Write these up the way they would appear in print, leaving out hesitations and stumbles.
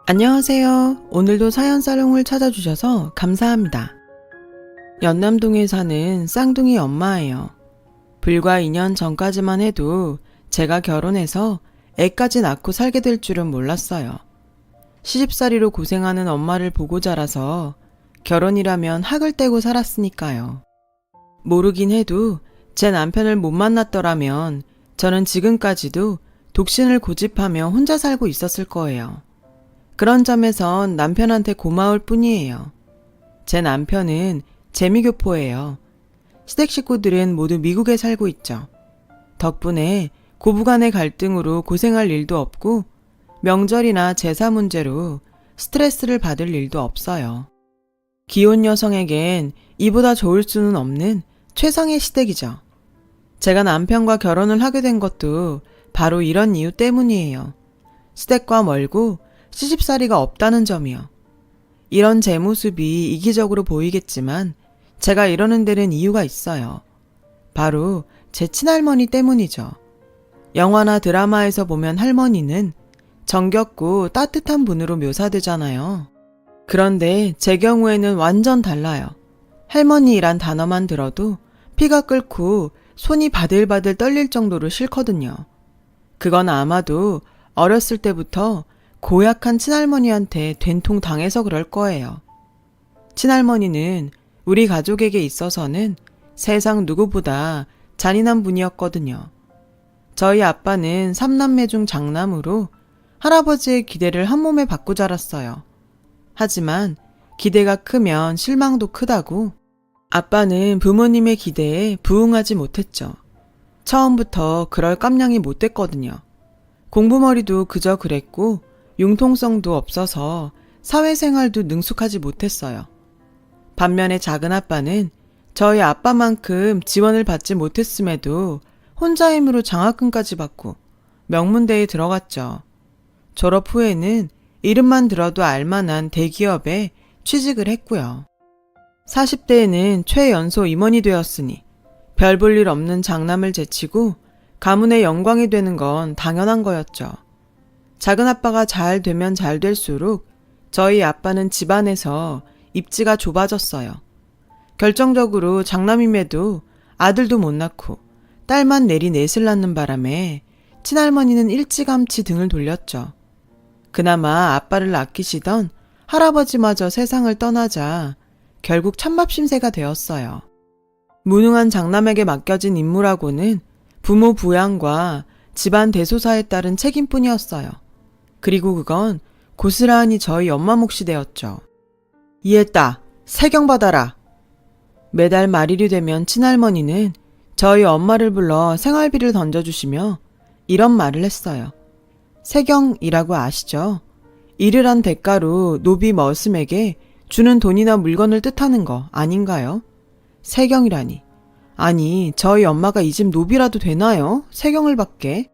안녕하세요. 오늘도 사연사롱을 찾아주셔서 감사합니다. 연남동에 사는 쌍둥이 엄마예요. 불과 2년 전까지만 해도 제가 결혼해서 애까지 낳고 살게 될 줄은 몰랐어요. 시집살이로 고생하는 엄마를 보고 자라서 결혼이라면 학을 떼고 살았으니까요. 모르긴 해도 제 남편을 못 만났더라면 저는 지금까지도 독신을 고집하며 혼자 살고 있었을 거예요. 그런 점에선 남편한테 고마울 뿐이에요. 제 남편은 재미교포예요. 시댁 식구들은 모두 미국에 살고 있죠. 덕분에 고부간의 갈등으로 고생할 일도 없고 명절이나 제사 문제로 스트레스를 받을 일도 없어요. 기혼 여성에겐 이보다 좋을 수는 없는 최상의 시댁이죠. 제가 남편과 결혼을 하게 된 것도 바로 이런 이유 때문이에요. 시댁과 멀고 시집살이가 없다는 점이요. 이런 제 모습이 이기적으로 보이겠지만 제가 이러는 데는 이유가 있어요. 바로 제 친할머니 때문이죠. 영화나 드라마에서 보면 할머니는 정겹고 따뜻한 분으로 묘사되잖아요. 그런데 제 경우에는 완전 달라요. 할머니란 단어만 들어도 피가 끓고 손이 바들바들 떨릴 정도로 싫거든요. 그건 아마도 어렸을 때부터 고약한 친할머니한테 된통 당해서 그럴 거예요. 친할머니는 우리 가족에게 있어서는 세상 누구보다 잔인한 분이었거든요. 저희 아빠는 3남매 중 장남으로 할아버지의 기대를 한 몸에 받고 자랐어요. 하지만 기대가 크면 실망도 크다고 아빠는 부모님의 기대에 부응하지 못했죠. 처음부터 그럴 깜냥이 못 됐거든요. 공부머리도 그저 그랬고 융통성도 없어서 사회생활도 능숙하지 못했어요. 반면에 작은 아빠는 저희 아빠만큼 지원을 받지 못했음에도 혼자 힘으로 장학금까지 받고 명문대에 들어갔죠. 졸업 후에는 이름만 들어도 알만한 대기업에 취직을 했고요. 40대에는 최연소 임원이 되었으니 별 볼 일 없는 장남을 제치고 가문의 영광이 되는 건 당연한 거였죠. 작은 아빠가 잘 되면 잘 될수록 저희 아빠는 집안에서 입지가 좁아졌어요. 결정적으로 장남임에도 아들도 못 낳고 딸만 내리 넷을 낳는 바람에 친할머니는 일찌감치 등을 돌렸죠. 그나마 아빠를 아끼시던 할아버지마저 세상을 떠나자 결국 찬밥 신세가 되었어요. 무능한 장남에게 맡겨진 임무라고는 부모 부양과 집안 대소사에 따른 책임뿐이었어요. 그리고 그건 고스란히 저희 엄마 몫이 되었죠. 이해했다. 세경 받아라. 매달 말일이 되면 친할머니는 저희 엄마를 불러 생활비를 던져주시며 이런 말을 했어요. 세경이라고 아시죠? 일을 한 대가로 노비 머슴에게 주는 돈이나 물건을 뜻하는 거 아닌가요? 세경이라니. 아니, 저희 엄마가 이 집 노비라도 되나요? 세경을 받게.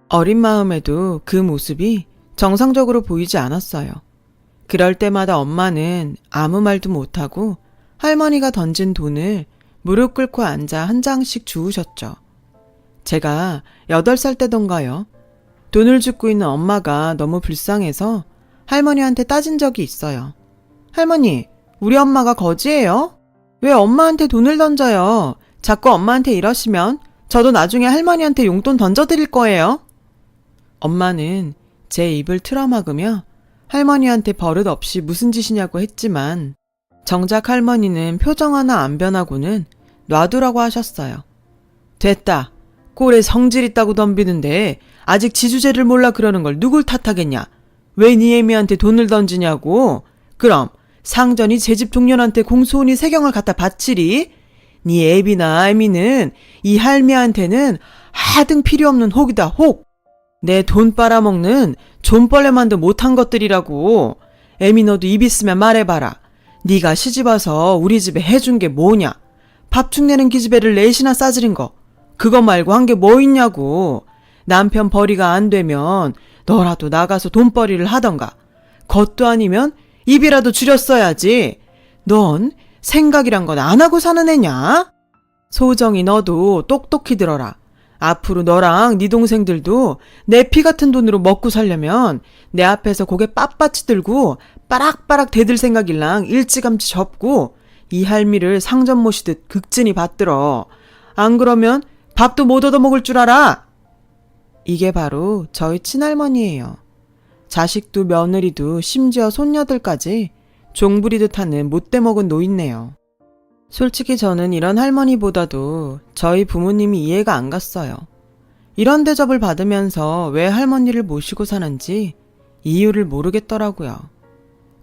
어린 마음에도 그 모습이 정상적으로 보이지 않았어요. 그럴 때마다 엄마는 아무 말도 못하고 할머니가 던진 돈을 무릎 꿇고 앉아 한 장씩 주우셨죠. 제가 8살 때던가요. 돈을 줍고 있는 엄마가 너무 불쌍해서 할머니한테 따진 적이 있어요. 할머니, 우리 엄마가 거지예요? 왜 엄마한테 돈을 던져요? 자꾸 엄마한테 이러시면 저도 나중에 할머니한테 용돈 던져드릴 거예요. 엄마는 제 입을 틀어막으며 할머니한테 버릇 없이 무슨 짓이냐고 했지만 정작 할머니는 표정 하나 안 변하고는 놔두라고 하셨어요. 됐다. 꼴에 성질 있다고 덤비는데 아직 지주제를 몰라 그러는 걸 누굴 탓하겠냐. 왜 네 애미한테 돈을 던지냐고. 그럼 상전이 제 집 동년한테 공소원이 세경을 갖다 바치리. 네 애비나 애미는 이 할미한테는 하등 필요 없는 혹이다 혹. 내 돈 빨아먹는 존벌레만도 못한 것들이라고. 애미 너도 입 있으면 말해봐라. 네가 시집와서 우리 집에 해준 게 뭐냐. 밥축 내는 기집애를 넷이나 싸지른 거. 그거 말고 한 게 뭐 있냐고. 남편 벌이가 안 되면 너라도 나가서 돈벌이를 하던가. 그것도 아니면 입이라도 줄였어야지. 넌 생각이란 건 안 하고 사는 애냐? 소정이 너도 똑똑히 들어라. 앞으로 너랑 네 동생들도 내 피 같은 돈으로 먹고 살려면 내 앞에서 고개 빳빳이 들고 빠락빠락 대들 생각일랑 일찌감치 접고 이 할미를 상전 모시듯 극진히 받들어. 안 그러면 밥도 못 얻어먹을 줄 알아. 이게 바로 저희 친할머니예요. 자식도 며느리도 심지어 손녀들까지 종부리듯 하는 못돼 먹은 노인네요. 솔직히 저는 이런 할머니보다도 저희 부모님이 이해가 안 갔어요. 이런 대접을 받으면서 왜 할머니를 모시고 사는지 이유를 모르겠더라고요.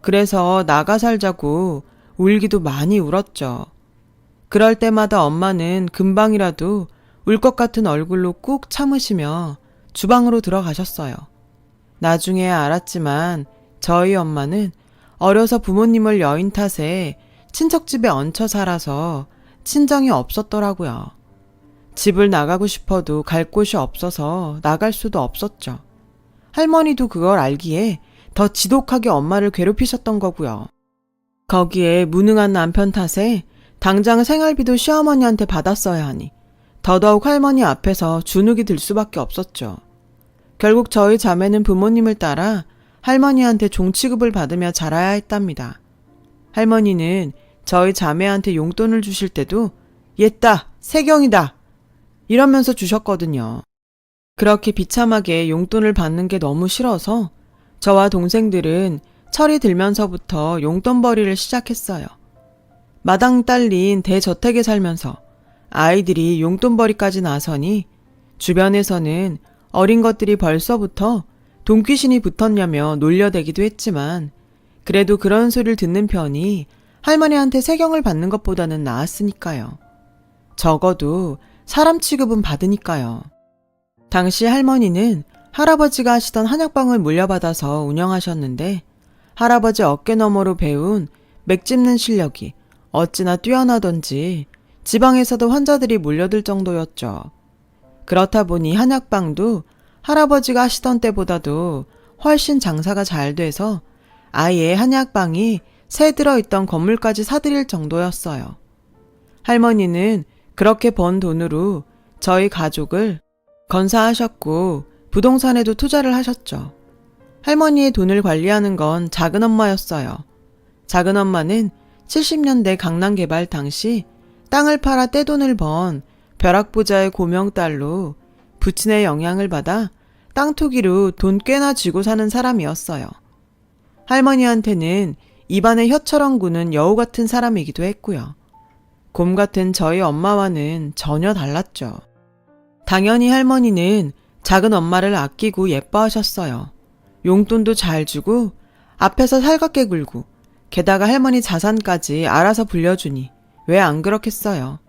그래서 나가 살자고 울기도 많이 울었죠. 그럴 때마다 엄마는 금방이라도 울 것 같은 얼굴로 꾹 참으시며 주방으로 들어가셨어요. 나중에 알았지만 저희 엄마는 어려서 부모님을 여인 탓에 친척집에 얹혀 살아서 친정이 없었더라고요. 집을 나가고 싶어도 갈 곳이 없어서 나갈 수도 없었죠. 할머니도 그걸 알기에 더 지독하게 엄마를 괴롭히셨던 거고요. 거기에 무능한 남편 탓에 당장 생활비도 시어머니한테 받았어야 하니 더더욱 할머니 앞에서 주눅이 들 수밖에 없었죠. 결국 저희 자매는 부모님을 따라 할머니한테 종취급을 받으며 자라야 했답니다. 할머니는 저희 자매한테 용돈을 주실 때도 옛다, 세경이다 이러면서 주셨거든요. 그렇게 비참하게 용돈을 받는 게 너무 싫어서 저와 동생들은 철이 들면서부터 용돈벌이를 시작했어요. 마당 딸린 대저택에 살면서 아이들이 용돈벌이까지 나서니 주변에서는 어린 것들이 벌써부터 돈귀신이 붙었냐며 놀려대기도 했지만 그래도 그런 소리를 듣는 편이 할머니한테 세경을 받는 것보다는 나았으니까요. 적어도 사람 취급은 받으니까요. 당시 할머니는 할아버지가 하시던 한약방을 물려받아서 운영하셨는데 할아버지 어깨너머로 배운 맥 짚는 실력이 어찌나 뛰어나던지 지방에서도 환자들이 몰려들 정도였죠. 그렇다 보니 한약방도 할아버지가 하시던 때보다도 훨씬 장사가 잘 돼서 아예 한약방이 새 들어있던 건물까지 사들일 정도였어요. 할머니는 그렇게 번 돈으로 저희 가족을 건사하셨고 부동산에도 투자를 하셨죠. 할머니의 돈을 관리하는 건 작은엄마였어요. 작은엄마는 70년대 강남개발 당시 땅을 팔아 떼돈을 번 벼락부자의 고명딸로 부친의 영향을 받아 땅 투기로 돈 꽤나 쥐고 사는 사람이었어요. 할머니한테는 입안에 혀처럼 구는 여우 같은 사람이기도 했고요. 곰 같은 저희 엄마와는 전혀 달랐죠. 당연히 할머니는 작은 엄마를 아끼고 예뻐하셨어요. 용돈도 잘 주고 앞에서 살갑게 굴고 게다가 할머니 자산까지 알아서 불려주니 왜 안 그렇겠어요.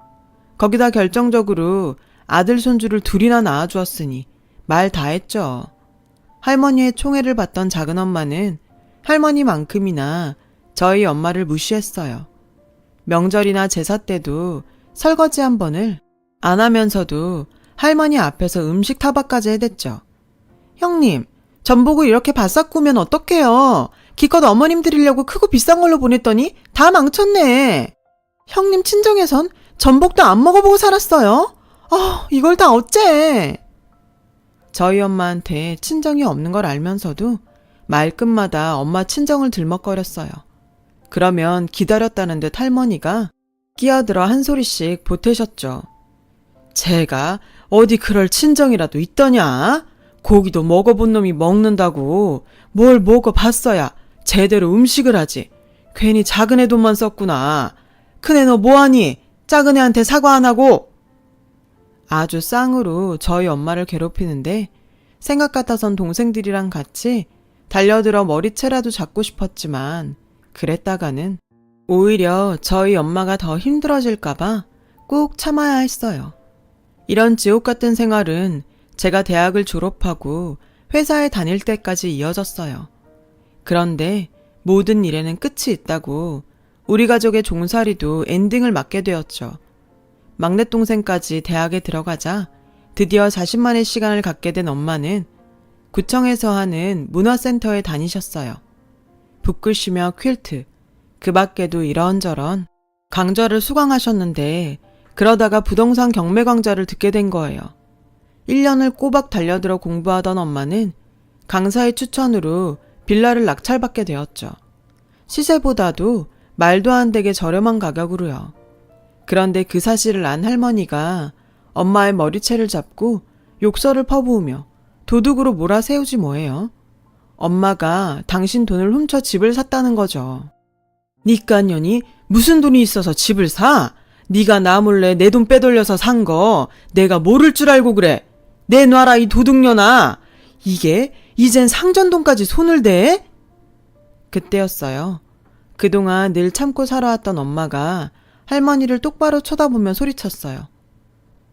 거기다 결정적으로 아들 손주를 둘이나 낳아주었으니 말 다 했죠. 할머니의 총애를 받던 작은엄마는 할머니만큼이나 저희 엄마를 무시했어요. 명절이나 제사 때도 설거지 한 번을 안 하면서도 할머니 앞에서 음식 타박까지 해댔죠. 형님, 전복을 이렇게 바싹 구우면 어떡해요? 기껏 어머님 드리려고 크고 비싼 걸로 보냈더니 다 망쳤네. 형님 친정에선 전복도 안 먹어보고 살았어요? 이걸 다 어째? 저희 엄마한테 친정이 없는 걸 알면서도 말끝마다 엄마 친정을 들먹거렸어요. 그러면 기다렸다는 듯 할머니가 끼어들어 한 소리씩 보태셨죠. 제가 어디 그럴 친정이라도 있더냐? 고기도 먹어본 놈이 먹는다고 뭘 먹어봤어야 제대로 음식을 하지. 괜히 작은 애 돈만 썼구나. 큰애 너 뭐하니? 작은 애한테 사과 안 하고. 아주 쌍으로 저희 엄마를 괴롭히는데 생각 같아선 동생들이랑 같이 달려들어 머리채라도 잡고 싶었지만 그랬다가는 오히려 저희 엄마가 더 힘들어질까봐 꾹 참아야 했어요. 이런 지옥 같은 생활은 제가 대학을 졸업하고 회사에 다닐 때까지 이어졌어요. 그런데 모든 일에는 끝이 있다고 우리 가족의 종살이도 엔딩을 맞게 되었죠. 막내 동생까지 대학에 들어가자 드디어 자신만의 시간을 갖게 된 엄마는 구청에서 하는 문화센터에 다니셨어요. 붓글씨며 퀼트, 그 밖에도 이런저런 강좌를 수강하셨는데 그러다가 부동산 경매 강좌를 듣게 된 거예요. 1년을 꼬박 달려들어 공부하던 엄마는 강사의 추천으로 빌라를 낙찰받게 되었죠. 시세보다도 말도 안 되게 저렴한 가격으로요. 그런데 그 사실을 안 할머니가 엄마의 머리채를 잡고 욕설을 퍼부으며 도둑으로 몰아세우지 뭐예요. 엄마가 당신 돈을 훔쳐 집을 샀다는 거죠. 니깐년이 무슨 돈이 있어서 집을 사? 네가 나 몰래 내 돈 빼돌려서 산 거 내가 모를 줄 알고 그래. 내놔라 이 도둑년아. 이게 이젠 상전돈까지 손을 대? 그때였어요. 그동안 늘 참고 살아왔던 엄마가 할머니를 똑바로 쳐다보며 소리쳤어요.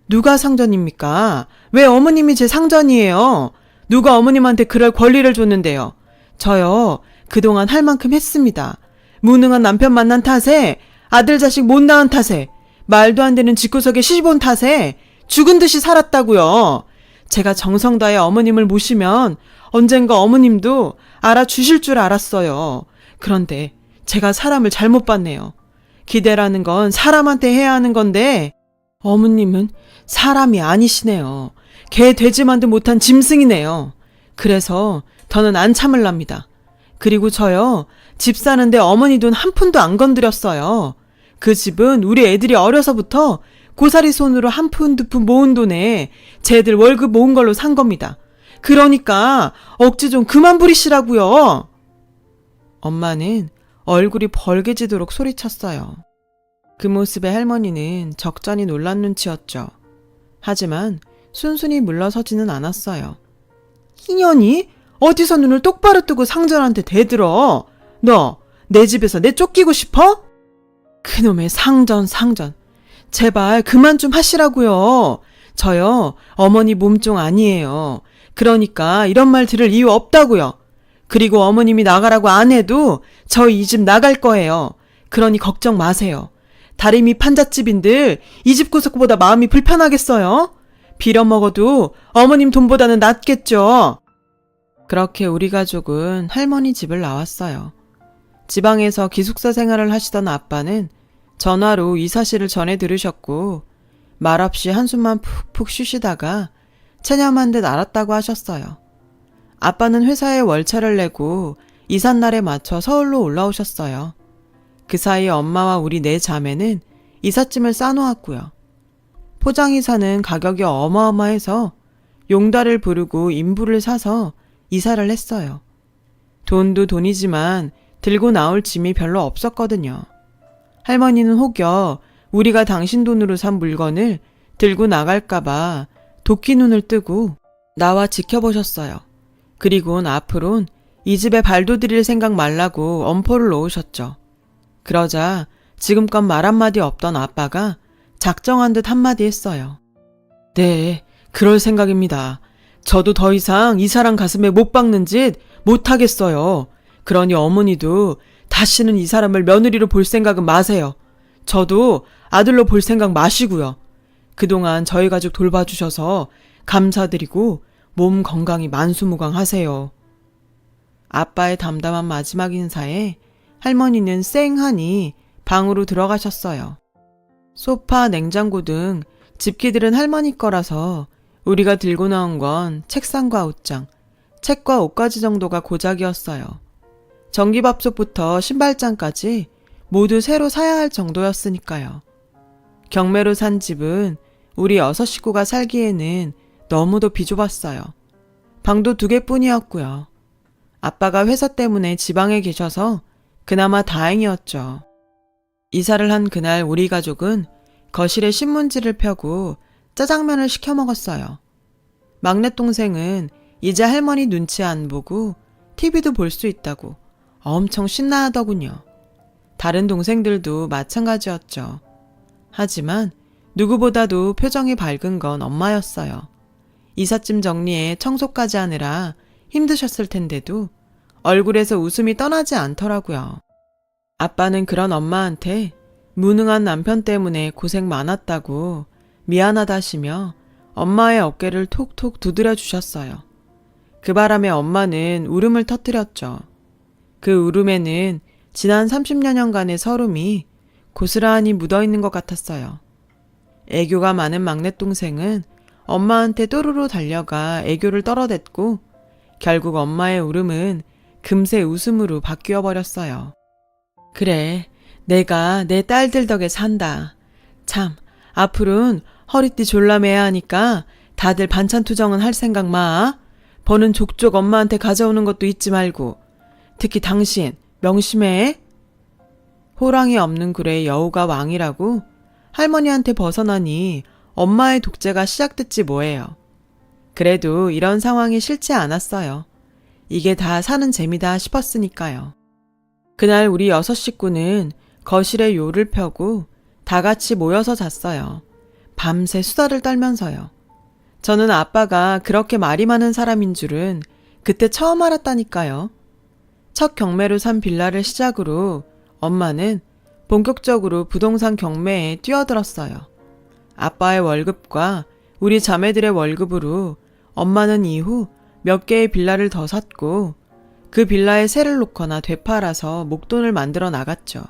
누가 상전입니까? 왜 어머님이 제 상전이에요? 누가 어머님한테 그럴 권리를 줬는데요? 저요, 그동안 할 만큼 했습니다. 무능한 남편 만난 탓에, 아들 자식 못 낳은 탓에, 말도 안 되는 집구석에 시집 온 탓에 죽은 듯이 살았다고요. 제가 정성 다해 어머님을 모시면 언젠가 어머님도 알아주실 줄 알았어요. 그런데 제가 사람을 잘못 봤네요. 기대라는 건 사람한테 해야 하는 건데 어머님은 사람이 아니시네요. 개 돼지 만도 못한 짐승이네요. 그래서 더는 안 참을랍니다. 그리고 저요, 집 사는데 어머니 돈 한 푼도 안 건드렸어요. 그 집은 우리 애들이 어려서부터 고사리 손으로 한 푼 두 푼 모은 돈에 쟤들 월급 모은 걸로 산 겁니다. 그러니까 억지 좀 그만 부리시라고요. 엄마는 얼굴이 벌개지도록 소리쳤어요. 그 모습에 할머니는 적잖이 놀란 눈치였죠. 하지만 순순히 물러서지는 않았어요. 이년이 어디서 눈을 똑바로 뜨고 상전한테 대들어? 너 내 집에서 내 쫓기고 싶어? 그놈의 상전. 제발 그만 좀 하시라고요. 저요, 어머니 몸종 아니에요. 그러니까 이런 말 들을 이유 없다고요. 그리고 어머님이 나가라고 안 해도 저 이 집 나갈 거예요. 그러니 걱정 마세요. 다리미 판잣집인들 이 집 구석보다 마음이 불편하겠어요? 빌어먹어도 어머님 돈보다는 낫겠죠. 그렇게 우리 가족은 할머니 집을 나왔어요. 지방에서 기숙사 생활을 하시던 아빠는 전화로 이 사실을 전해 들으셨고 말없이 한숨만 푹푹 쉬시다가 체념한 듯 알았다고 하셨어요. 아빠는 회사에 월차를 내고 이삿날에 맞춰 서울로 올라오셨어요. 그 사이 엄마와 우리 네 자매는 이삿짐을 싸놓았고요. 포장이사는 가격이 어마어마해서 용달을 부르고 인부를 사서 이사를 했어요. 돈도 돈이지만 들고 나올 짐이 별로 없었거든요. 할머니는 혹여 우리가 당신 돈으로 산 물건을 들고 나갈까봐 도끼 눈을 뜨고 나와 지켜보셨어요. 그리고는 앞으론 이 집에 발도 들일 생각 말라고 엄포를 놓으셨죠. 그러자 지금껏 말 한마디 없던 아빠가 작정한 듯 한마디 했어요. 네, 그럴 생각입니다. 저도 더 이상 이 사람 가슴에 못 박는 짓 못하겠어요. 그러니 어머니도 다시는 이 사람을 며느리로 볼 생각은 마세요. 저도 아들로 볼 생각 마시고요. 그동안 저희 가족 돌봐주셔서 감사드리고 몸 건강히 만수무강하세요. 아빠의 담담한 마지막 인사에 할머니는 쌩하니 방으로 들어가셨어요. 소파, 냉장고 등 집기들은 할머니 거라서 우리가 들고 나온 건 책상과 옷장, 책과 옷가지 정도가 고작이었어요. 전기밥솥부터 신발장까지 모두 새로 사야 할 정도였으니까요. 경매로 산 집은 우리 6 식구가 살기에는 너무도 비좁았어요. 방도 2개뿐이었고요. 아빠가 회사 때문에 지방에 계셔서 그나마 다행이었죠. 이사를 한 그날 우리 가족은 거실에 신문지를 펴고 짜장면을 시켜 먹었어요. 막내 동생은 이제 할머니 눈치 안 보고 TV도 볼 수 있다고 엄청 신나하더군요. 다른 동생들도 마찬가지였죠. 하지만 누구보다도 표정이 밝은 건 엄마였어요. 이삿짐 정리에 청소까지 하느라 힘드셨을 텐데도 얼굴에서 웃음이 떠나지 않더라고요. 아빠는 그런 엄마한테 무능한 남편 때문에 고생 많았다고 미안하다시며 엄마의 어깨를 톡톡 두드려 주셨어요. 그 바람에 엄마는 울음을 터뜨렸죠. 그 울음에는 지난 30여년간의 서름이 고스란히 묻어있는 것 같았어요. 애교가 많은 막내 동생은 엄마한테 또르르 달려가 애교를 떨어댔고 결국 엄마의 울음은 금세 웃음으로 바뀌어 버렸어요. 그래, 내가 내 딸들 덕에 산다. 참, 앞으로는 허리띠 졸라매야 하니까 다들 반찬 투정은 할 생각 마. 버는 족족 엄마한테 가져오는 것도 잊지 말고. 특히 당신 명심해. 호랑이 없는 굴에 여우가 왕이라고 할머니한테 벗어나니 엄마의 독재가 시작됐지 뭐예요. 그래도 이런 상황이 싫지 않았어요. 이게 다 사는 재미다 싶었으니까요. 그날 우리 6 식구는 거실에 요를 펴고 다 같이 모여서 잤어요. 밤새 수다를 떨면서요. 저는 아빠가 그렇게 말이 많은 사람인 줄은 그때 처음 알았다니까요. 첫 경매로 산 빌라를 시작으로 엄마는 본격적으로 부동산 경매에 뛰어들었어요. 아빠의 월급과 우리 자매들의 월급으로 엄마는 이후 몇 개의 빌라를 더 샀고 그 빌라에 세를 놓거나 되팔아서 목돈을 만들어 나갔죠.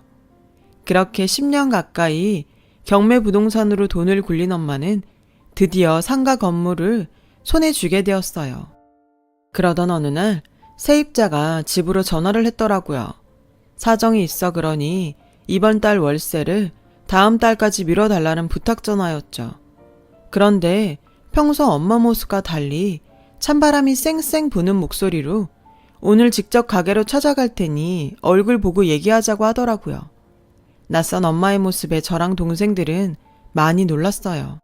그렇게 10년 가까이 경매 부동산으로 돈을 굴린 엄마는 드디어 상가 건물을 손에 쥐게 되었어요. 그러던 어느 날 세입자가 집으로 전화를 했더라고요. 사정이 있어 그러니 이번 달 월세를 다음 달까지 미뤄달라는 부탁 전화였죠. 그런데 평소 엄마 모습과 달리 찬바람이 쌩쌩 부는 목소리로 오늘 직접 가게로 찾아갈 테니 얼굴 보고 얘기하자고 하더라고요. 낯선 엄마의 모습에 저랑 동생들은 많이 놀랐어요.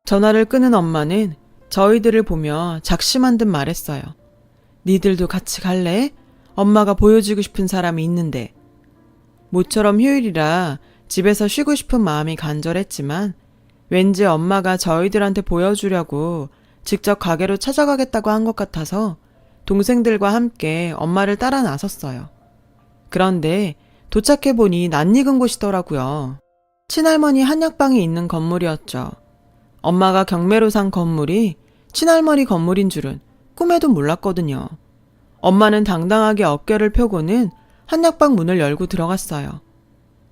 전화를 끊은 엄마는 저희들을 보며 작심한 듯 말했어요. 니들도 같이 갈래? 엄마가 보여주고 싶은 사람이 있는데. 모처럼 휴일이라 집에서 쉬고 싶은 마음이 간절했지만 왠지 엄마가 저희들한테 보여주려고 직접 가게로 찾아가겠다고 한 것 같아서 동생들과 함께 엄마를 따라 나섰어요. 그런데 도착해보니 낯익은 곳이더라고요. 친할머니 한약방이 있는 건물이었죠. 엄마가 경매로 산 건물이 친할머니 건물인 줄은 꿈에도 몰랐거든요. 엄마는 당당하게 어깨를 펴고는 한약방 문을 열고 들어갔어요.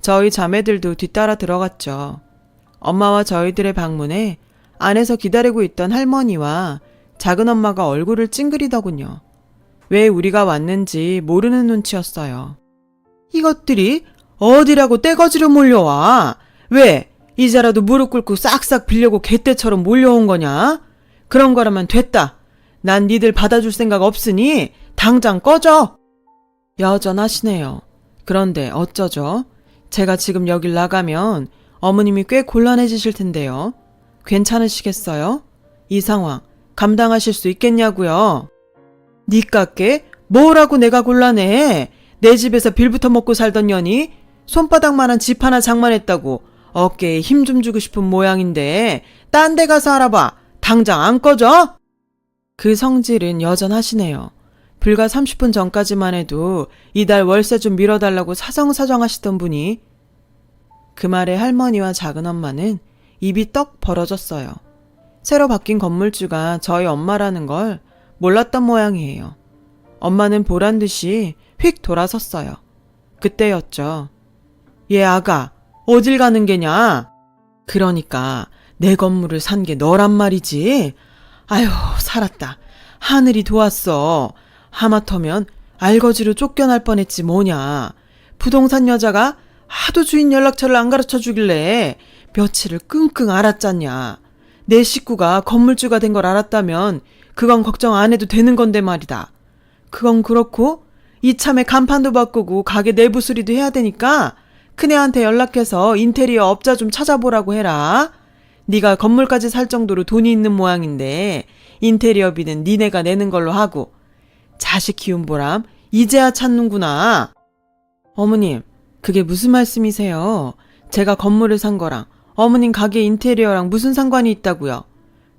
저희 자매들도 뒤따라 들어갔죠. 엄마와 저희들의 방문에 안에서 기다리고 있던 할머니와 작은엄마가 얼굴을 찡그리더군요. 왜 우리가 왔는지 모르는 눈치였어요. 이것들이 어디라고 떼거지로 몰려와? 왜? 이제라도 무릎 꿇고 싹싹 빌려고 개떼처럼 몰려온 거냐? 그런 거라면 됐다. 난 니들 받아줄 생각 없으니 당장 꺼져. 여전하시네요. 그런데 어쩌죠? 제가 지금 여길 나가면 어머님이 꽤 곤란해지실 텐데요. 괜찮으시겠어요? 이 상황 감당하실 수 있겠냐고요? 니깎게 뭐라고 내가 곤란해? 내 집에서 빌부터 먹고 살던 년이 손바닥만한 집 하나 장만했다고 어깨에 힘 좀 주고 싶은 모양인데 딴 데 가서 알아봐. 당장 안 꺼져? 그 성질은 여전하시네요. 불과 30분 전까지만 해도 이달 월세 좀 밀어달라고 사정사정하시던 분이. 그 말에 할머니와 작은엄마는 입이 떡 벌어졌어요. 새로 바뀐 건물주가 저희 엄마라는 걸 몰랐던 모양이에요. 엄마는 보란듯이 휙 돌아섰어요. 그때였죠. 얘 아가 어딜 가는 게냐? 그러니까 내 건물을 산 게 너란 말이지. 아휴 살았다. 하늘이 도왔어. 하마터면 알거지로 쫓겨날 뻔했지 뭐냐. 부동산 여자가 하도 주인 연락처를 안 가르쳐 주길래 며칠을 끙끙 앓았잖냐. 내 식구가 건물주가 된 걸 알았다면 그건 걱정 안 해도 되는 건데 말이다. 그건 그렇고 이참에 간판도 바꾸고 가게 내부 수리도 해야 되니까 큰애한테 연락해서 인테리어 업자 좀 찾아보라고 해라. 네가 건물까지 살 정도로 돈이 있는 모양인데 인테리어비는 니네가 내는 걸로 하고. 자식 키운 보람 이제야 찾는구나. 어머님, 그게 무슨 말씀이세요? 제가 건물을 산 거랑 어머님 가게 인테리어랑 무슨 상관이 있다고요?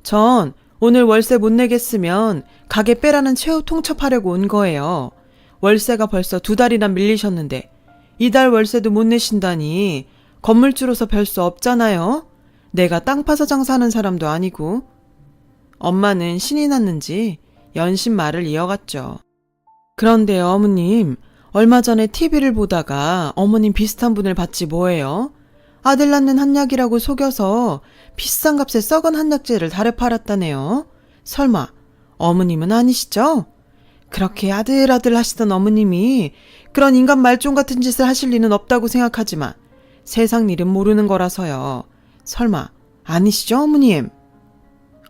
전 오늘 월세 못 내겠으면 가게 빼라는 최후 통첩하려고 온 거예요. 월세가 벌써 2달이나 밀리셨는데 이달 월세도 못 내신다니 건물주로서 별 수 없잖아요. 내가 땅 파서 장사하는 사람도 아니고. 엄마는 신이 났는지 연신 말을 이어갔죠. 그런데요, 어머님. 얼마 전에 TV를 보다가 어머님 비슷한 분을 봤지 뭐예요? 아들 낳는 한약이라고 속여서 비싼 값에 썩은 한약재를 달에 팔았다네요. 설마 어머님은 아니시죠? 그렇게 아들아들 하시던 어머님이 그런 인간 말종 같은 짓을 하실 리는 없다고 생각하지만 세상 일은 모르는 거라서요. 설마 아니시죠, 어머님?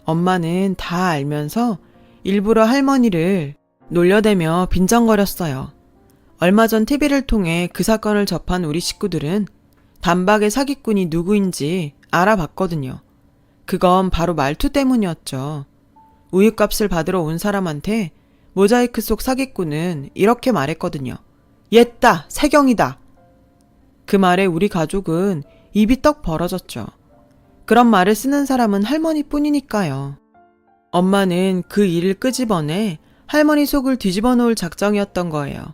엄마는 다 알면서 일부러 할머니를 놀려대며 빈정거렸어요. 얼마 전 TV를 통해 그 사건을 접한 우리 식구들은 단박에 사기꾼이 누구인지 알아봤거든요. 그건 바로 말투 때문이었죠. 우유값을 받으러 온 사람한테 모자이크 속 사기꾼은 이렇게 말했거든요. 옛다, 세경이다. 그 말에 우리 가족은 입이 떡 벌어졌죠. 그런 말을 쓰는 사람은 할머니뿐이니까요. 엄마는 그 일을 끄집어내 할머니 속을 뒤집어 놓을 작정이었던 거예요.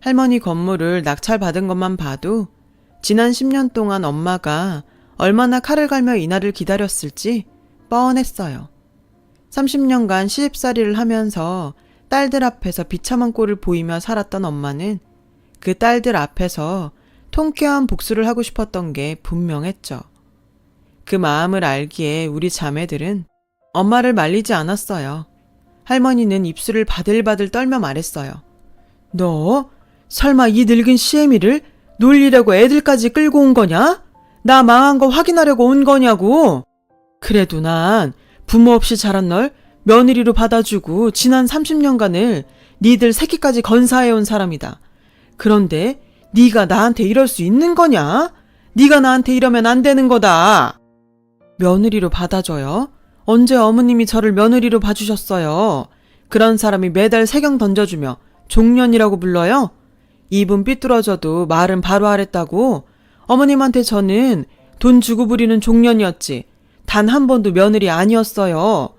할머니 건물을 낙찰받은 것만 봐도 지난 10년 동안 엄마가 얼마나 칼을 갈며 이날을 기다렸을지 뻔했어요. 30년간 시집살이를 하면서 딸들 앞에서 비참한 꼴을 보이며 살았던 엄마는 그 딸들 앞에서 통쾌한 복수를 하고 싶었던 게 분명했죠. 그 마음을 알기에 우리 자매들은 엄마를 말리지 않았어요. 할머니는 입술을 바들바들 떨며 말했어요. 너 설마 이 늙은 시애미를 놀리려고 애들까지 끌고 온 거냐? 나 망한 거 확인하려고 온 거냐고. 그래도 난 부모 없이 자란 널 며느리로 받아주고 지난 30년간을 니들 새끼까지 건사해온 사람이다. 그런데 네가 나한테 이럴 수 있는 거냐? 네가 나한테 이러면 안 되는 거다. 며느리로 받아줘요? 언제 어머님이 저를 며느리로 봐주셨어요? 그런 사람이 매달 세경 던져주며 종년이라고 불러요? 입은 삐뚤어져도 말은 바로 하랬다고? 어머님한테 저는 돈 주고 부리는 종년이었지. 단 한 번도 며느리 아니었어요.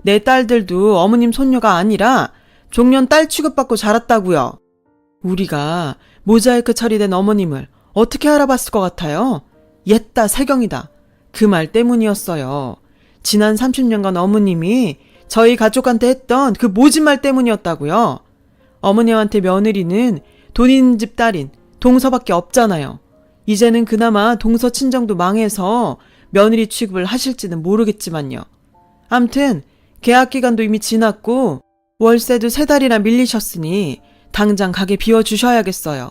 내 딸들도 어머님 손녀가 아니라 종년 딸 취급받고 자랐다고요. 우리가 모자이크 처리된 어머님을 어떻게 알아봤을 것 같아요? 옛다 세경이다. 그 말 때문이었어요. 지난 30년간 어머님이 저희 가족한테 했던 그 모진 말 때문이었다고요. 어머님한테 며느리는 돈 있는 집 딸인 동서밖에 없잖아요. 이제는 그나마 동서 친정도 망해서 며느리 취급을 하실지는 모르겠지만요. 암튼 계약기간도 이미 지났고 월세도 3달이나 밀리셨으니 당장 가게 비워주셔야겠어요.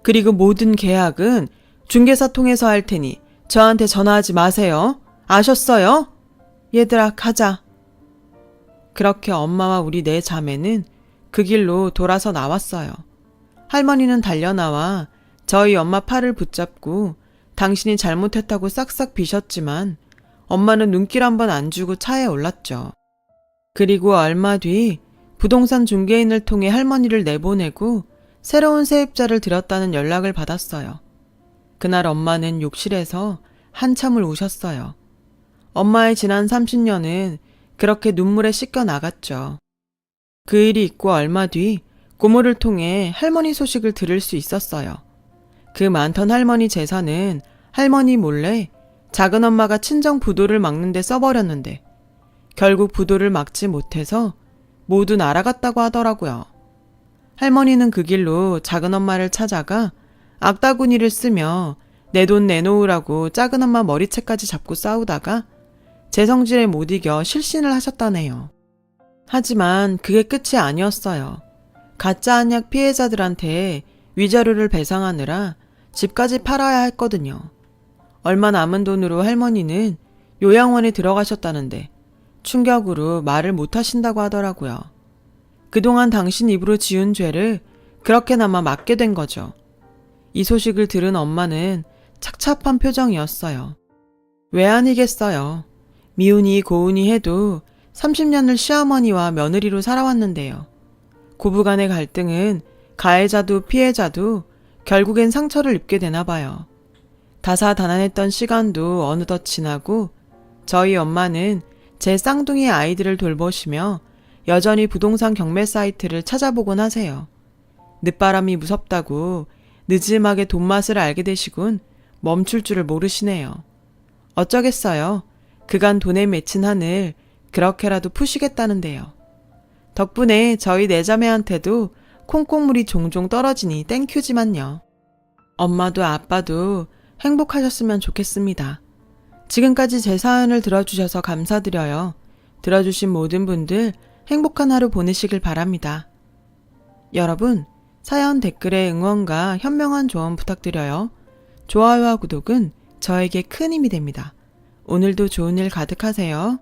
그리고 모든 계약은 중개사 통해서 할 테니 저한테 전화하지 마세요. 아셨어요? 얘들아 가자. 그렇게 엄마와 우리 4자매는 그 길로 돌아서 나왔어요. 할머니는 달려나와 저희 엄마 팔을 붙잡고 당신이 잘못했다고 싹싹 비셨지만 엄마는 눈길 한 번 안 주고 차에 올랐죠. 그리고 얼마 뒤 부동산 중개인을 통해 할머니를 내보내고 새로운 세입자를 들였다는 연락을 받았어요. 그날 엄마는 욕실에서 한참을 우셨어요. 엄마의 지난 30년은 그렇게 눈물에 씻겨 나갔죠. 그 일이 있고 얼마 뒤 고모를 통해 할머니 소식을 들을 수 있었어요. 그 많던 할머니 재산은 할머니 몰래 작은 엄마가 친정 부도를 막는 데 써버렸는데 결국 부도를 막지 못해서 모두 날아갔다고 하더라고요. 할머니는 그 길로 작은 엄마를 찾아가 악다구니를 쓰며 내 돈 내놓으라고 작은 엄마 머리채까지 잡고 싸우다가 제 성질에 못 이겨 실신을 하셨다네요. 하지만 그게 끝이 아니었어요. 가짜 한약 피해자들한테 위자료를 배상하느라 집까지 팔아야 했거든요. 얼마 남은 돈으로 할머니는 요양원에 들어가셨다는데 충격으로 말을 못 하신다고 하더라고요. 그동안 당신 입으로 지은 죄를 그렇게나마 맞게 된 거죠. 이 소식을 들은 엄마는 착잡한 표정이었어요. 왜 아니겠어요. 미운이 고운이 해도 30년을 시어머니와 며느리로 살아왔는데요. 고부간의 갈등은 가해자도 피해자도 결국엔 상처를 입게 되나 봐요. 다사다난했던 시간도 어느덧 지나고 저희 엄마는 제 쌍둥이 아이들을 돌보시며 여전히 부동산 경매 사이트를 찾아보곤 하세요. 늦바람이 무섭다고 늦음하게 돈맛을 알게 되시군 멈출 줄을 모르시네요. 어쩌겠어요. 그간 돈에 맺힌 한을 그렇게라도 푸시겠다는데요. 덕분에 저희 4자매한테도 콩콩물이 종종 떨어지니 땡큐지만요. 엄마도 아빠도 행복하셨으면 좋겠습니다. 지금까지 제 사연을 들어주셔서 감사드려요. 들어주신 모든 분들 행복한 하루 보내시길 바랍니다. 여러분, 사연 댓글에 응원과 현명한 조언 부탁드려요. 좋아요와 구독은 저에게 큰 힘이 됩니다. 오늘도 좋은 일 가득하세요.